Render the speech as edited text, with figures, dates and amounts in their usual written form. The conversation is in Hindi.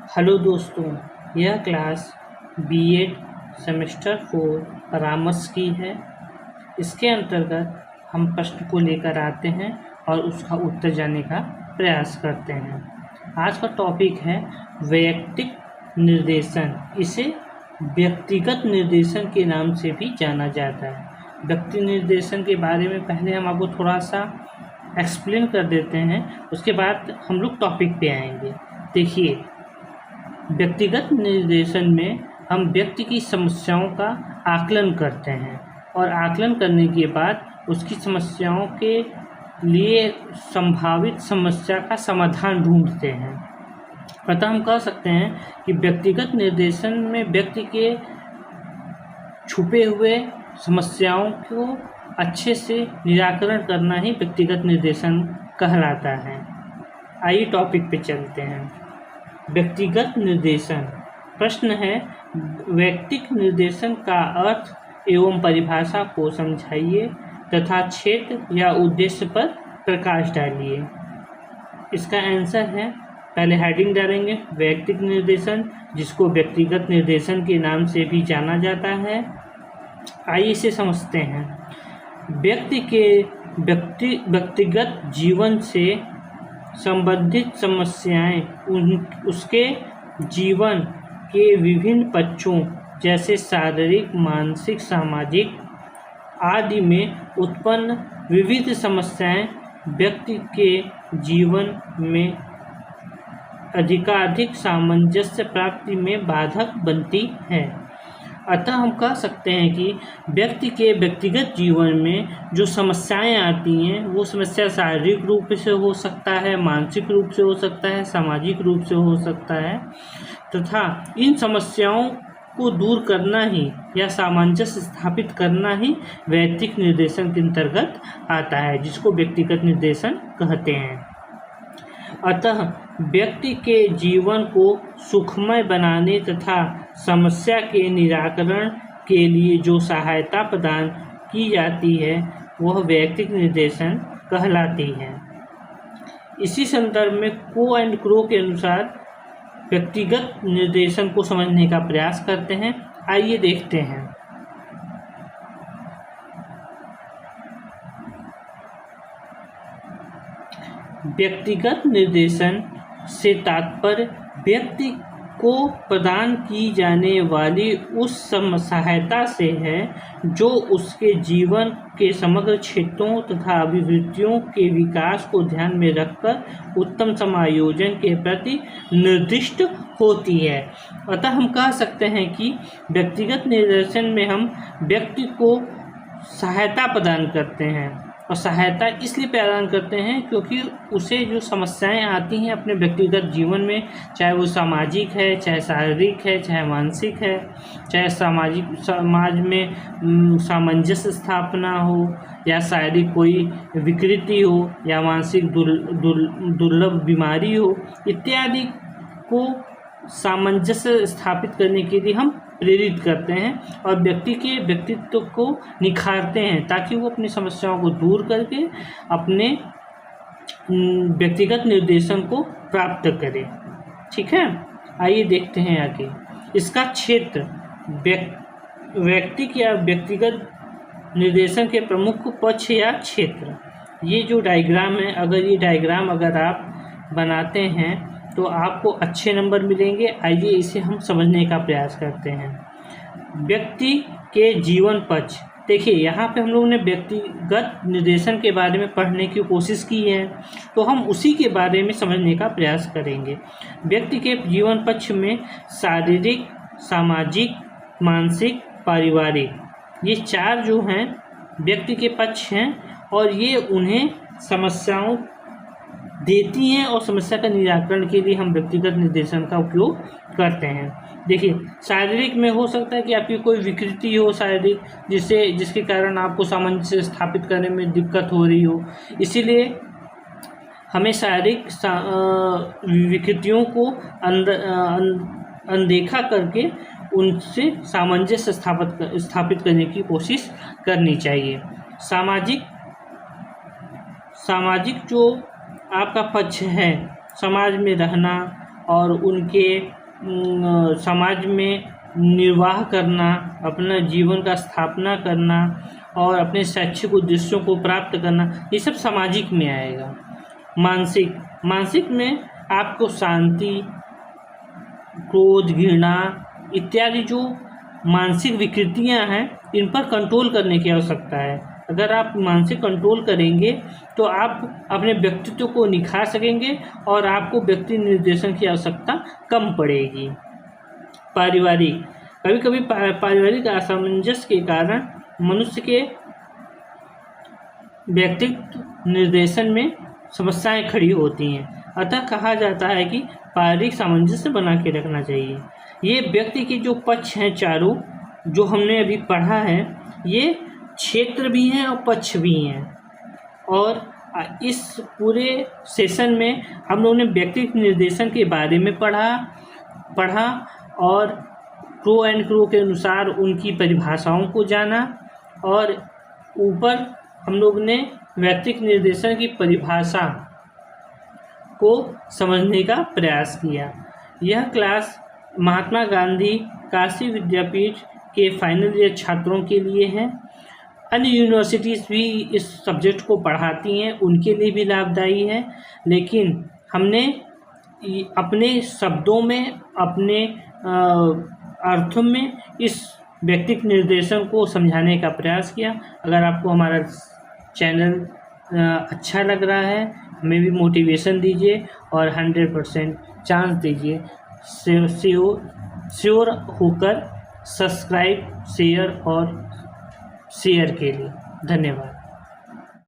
हेलो दोस्तों, यह क्लास बीएड सेमेस्टर 4 परामर्श की है। इसके अंतर्गत हम प्रश्न को लेकर आते हैं और उसका उत्तर जानने का प्रयास करते हैं। आज का टॉपिक है वैयक्तिक निर्देशन। इसे व्यक्तिगत निर्देशन के नाम से भी जाना जाता है। व्यक्ति निर्देशन के बारे में पहले हम आपको थोड़ा सा एक्सप्लेन कर देते हैं, उसके बाद हम लोग टॉपिक पे आएंगे। देखिए, व्यक्तिगत निर्देशन में हम व्यक्ति की समस्याओं का आकलन करते हैं और आकलन करने के बाद उसकी समस्याओं के लिए संभावित समस्या का समाधान ढूंढते हैं। अतः हम कह सकते हैं कि व्यक्तिगत निर्देशन में व्यक्ति के छुपे हुए समस्याओं को अच्छे से निराकरण करना ही व्यक्तिगत निर्देशन कहलाता है। आइए टॉपिक पे चलते हैं। व्यक्तिगत निर्देशन। प्रश्न है, वैयक्तिक निर्देशन का अर्थ एवं परिभाषा को समझाइए तथा क्षेत्र या उद्देश्य पर प्रकाश डालिए। इसका आंसर है, पहले हेडिंग डालेंगे, वैयक्तिक निर्देशन, जिसको व्यक्तिगत निर्देशन के नाम से भी जाना जाता है। आइए इसे समझते हैं। व्यक्ति के व्यक्तिगत जीवन से संबंधित समस्याएं उसके जीवन के विभिन्न पक्षों जैसे शारीरिक, मानसिक, सामाजिक आदि में उत्पन्न विविध समस्याएं व्यक्ति के जीवन में अधिकाधिक सामंजस्य प्राप्ति में बाधक बनती है। अतः हम कह सकते हैं कि व्यक्ति के व्यक्तिगत जीवन में जो समस्याएं आती हैं वो समस्या शारीरिक रूप से हो सकता है, मानसिक रूप से हो सकता है, सामाजिक रूप से हो सकता है तथा इन समस्याओं को दूर करना ही या सामंजस्य स्थापित करना ही वैयक्तिक निर्देशन के अंतर्गत आता है, जिसको व्यक्तिगत निर्देशन कहते हैं। अतः व्यक्ति के जीवन को सुखमय बनाने तथा समस्या के निराकरण के लिए जो सहायता प्रदान की जाती है वह वैयक्तिक निर्देशन कहलाती है। इसी संदर्भ में को एंड क्रो के अनुसार व्यक्तिगत निर्देशन को समझने का प्रयास करते हैं। आइए देखते हैं। व्यक्तिगत निर्देशन से तात्पर्य व्यक्ति को प्रदान की जाने वाली उस सहायता से है जो उसके जीवन के समग्र क्षेत्रों तथा अभिवृत्तियों के विकास को ध्यान में रखकर उत्तम समायोजन के प्रति निर्दिष्ट होती है। अतः हम कह सकते हैं कि व्यक्तिगत निर्देशन में हम व्यक्ति को सहायता प्रदान करते हैं, और सहायता इसलिए प्रदान करते हैं क्योंकि उसे जो समस्याएं आती हैं अपने व्यक्तिगत जीवन में, चाहे वो सामाजिक है, चाहे शारीरिक है, चाहे मानसिक है, चाहे समाज में सामंजस्य स्थापना हो या शारीरिक कोई विकृति हो या मानसिक दुर्लभ बीमारी हो इत्यादि को सामंजस्य स्थापित करने के लिए हम प्रेरित करते हैं और व्यक्ति के व्यक्तित्व को निखारते हैं ताकि वो अपनी समस्याओं को दूर करके अपने व्यक्तिगत निर्देशन को प्राप्त करे। ठीक है, आइए देखते हैं आगे। इसका क्षेत्र। व्यक्ति या व्यक्तिगत निर्देशन के प्रमुख पक्ष या क्षेत्र। ये जो डायग्राम है, अगर आप बनाते हैं तो आपको अच्छे नंबर मिलेंगे। आइए इसे हम समझने का प्रयास करते हैं। व्यक्ति के जीवन पक्ष। देखिए, यहाँ पे हम लोगों ने व्यक्तिगत निर्देशन के बारे में पढ़ने की कोशिश की है, तो हम उसी के बारे में समझने का प्रयास करेंगे। व्यक्ति के जीवन पक्ष में शारीरिक, सामाजिक, मानसिक, पारिवारिक, ये चार जो हैं व्यक्ति के पक्ष हैं और ये उन्हें समस्याओं देती हैं और समस्या का निराकरण के लिए हम व्यक्तिगत निर्देशन का उपयोग करते हैं। देखिए, शारीरिक में हो सकता है कि आपकी कोई विकृति हो शारीरिक, जिसके कारण आपको सामंजस्य स्थापित करने में दिक्कत हो रही हो, इसीलिए हमें शारीरिक विकृतियों को अनदेखा करके उनसे सामंजस्य स्थापित करने की कोशिश करनी चाहिए। सामाजिक जो आपका पक्ष है, समाज में रहना, और उनके समाज में निर्वाह करना, अपना जीवन का स्थापना करना और अपने शैक्षिक उद्देश्यों को प्राप्त करना, ये सब सामाजिक में आएगा। मानसिक में आपको शांति, क्रोध, घृणा इत्यादि जो मानसिक विकृतियां हैं, इन पर कंट्रोल करने की आवश्यकता है। अगर आप मानसिक कंट्रोल करेंगे तो आप अपने व्यक्तित्व को निखार सकेंगे और आपको व्यक्ति निर्देशन की आवश्यकता कम पड़ेगी। पारिवारिक, कभी कभी पारिवारिक असमंजस के कारण मनुष्य के व्यक्तित्व निर्देशन में समस्याएं खड़ी होती हैं। अतः कहा जाता है कि पारिवारिक सामंजस्य बना के रखना चाहिए। ये व्यक्ति के जो पक्ष हैं चारों, जो हमने अभी पढ़ा है, ये क्षेत्र भी हैं और पक्ष भी हैं। और इस पूरे सेशन में हम लोगों ने व्यक्तित्व निर्देशन के बारे में पढ़ा और क्रो एंड क्रो के अनुसार उनकी परिभाषाओं को जाना, और ऊपर हम लोग ने व्यक्तित्व निर्देशन की परिभाषा को समझने का प्रयास किया। यह क्लास महात्मा गांधी काशी विद्यापीठ के फाइनल ईयर छात्रों के लिए है। अन्य यूनिवर्सिटीज़ भी इस सब्जेक्ट को पढ़ाती हैं, उनके लिए भी लाभदायी है, लेकिन हमने अपने शब्दों में, अपने अर्थों में इस व्यक्तित्व निर्देशन को समझाने का प्रयास किया। अगर आपको हमारा चैनल अच्छा लग रहा है, हमें भी मोटिवेशन दीजिए और 100% चांस दीजिए श्योर होकर सब्सक्राइब, शेयर के लिए। धन्यवाद।